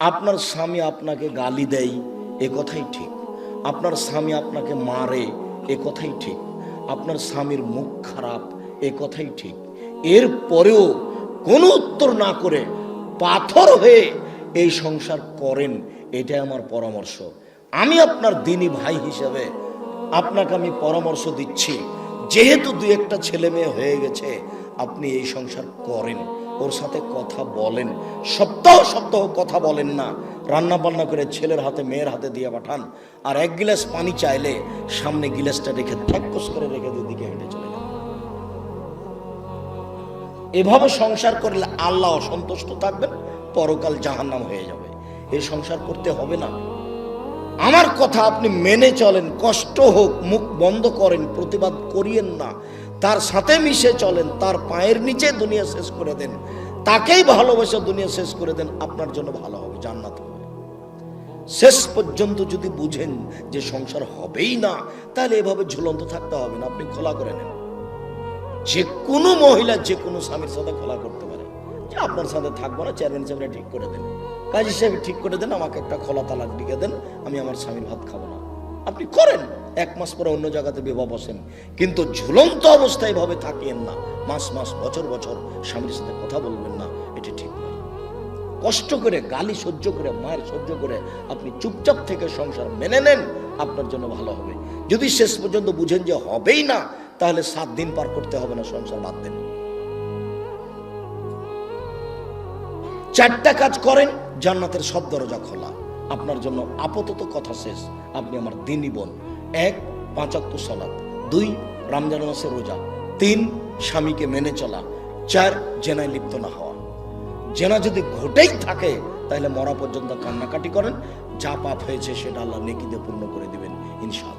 আপনার স্বামী আপনাকে গালি দেয় এ কথাই ঠিক, আপনার স্বামী আপনাকে মারে এ কথাই ঠিক, আপনার স্বামীর মুখ খারাপ এ কথাই ঠিক। এরপরেও কোনো উত্তর না করে পাথর হয়ে এই সংসার করেন, এটাই আমার পরামর্শ। আমি আপনার দিনী ভাই হিসেবে আপনাকে আমি পরামর্শ দিচ্ছি, যেহেতু দুই একটা ছেলে মেয়ে হয়ে গেছে, আপনি এই সংসার করেন, ওর সাথে কথা বলেন, সপ্তাহ সপ্তাহ কথা বলেন না, রান্না বান্না করে ছেলের হাতে মেয়ের হাতে দিয়ে পাঠান, আর এক গিলাস পানি চাইলে সামনে গিলাসটা রেখে ঠ্যাক্কস করে রেখে দিকে হেঁটে চলে যান। এভাবে সংসার করলে আল্লাহ অসন্তুষ্ট থাকবেন, পরকাল জাহান্নাম হয়ে যাবে। এই সংসার করতে হবে না। আমার কথা আপনি মেনে চলেন, কষ্ট হোক, মুখ বন্ধ করেন, প্রতিবাদ করিয়েন না, তার সাথে মিশে চলেন, তার পায়ের নিচে দুনিয়া শেষ করে দেন, তাকেই ভালোবেসে দুনিয়া শেষ করে দেন, আপনার জন্য ভালো হবে, জান্নাত হবে। শেষ পর্যন্ত যদি বুঝেন যে সংসার হবেই না, তাহলে এভাবে ঝুলন্ত থাকতে হবে না, আপনি খোলা করে নেন। যে কোনো মহিলা যে কোনো স্বামীর সাথে খোলা করতে পারে যে আপনার সাথে থাকবো না, চেয়ারম্যান সাহেবরা ঠিক করে দেন, কাজী সাহেব ঠিক করে দেন, আমাকে একটা খোলা তালাক লিখে দেন, আমি আমার স্বামীর ভাত খাবো না। আপনি করেন, 1 মাস পরে অন্য জায়গাতে বিবাহ বসেন, কিন্তু ঝুলন্ত অবস্থায় ভাবে থাকিয়েন না। মাস মাস বছর বছর স্বামীর সাথে কথা বলবেন না, এটা ঠিক নয়। কষ্ট করে, গালি সহ্য করে, মায়ের সহ্য করে আপনি চুপচাপ থেকে সংসার মেনে নেন, আপনার জন্য ভালো হবে। যদি শেষ পর্যন্ত বুঝেন যে হবেই না, তাহলে 7 দিন পার করতে হবে না, সংসার বাদ দেন। 4টা কাজ করেন, জান্নাতের সব দরজা খোলা আপনার জন্য। আপাতত কথা শেষ, আপনি আমার দ্বীনি বোন। 1 5 ওয়াক্ত সালাত, 2 রমজান মাসের রোজা, 3 স্বামীকে মেনে চলা, 4 জেনায় লিপ্ত না হওয়া। জেনা যদি ঘটেই থাকে তাহলে মরা পর্যন্ত কান্নাকাটি করেন, যা পাপ হয়েছে সেটা আল্লাহ নেকি দিয়ে পূর্ণ করে দিবেন ইনশাআল্লাহ।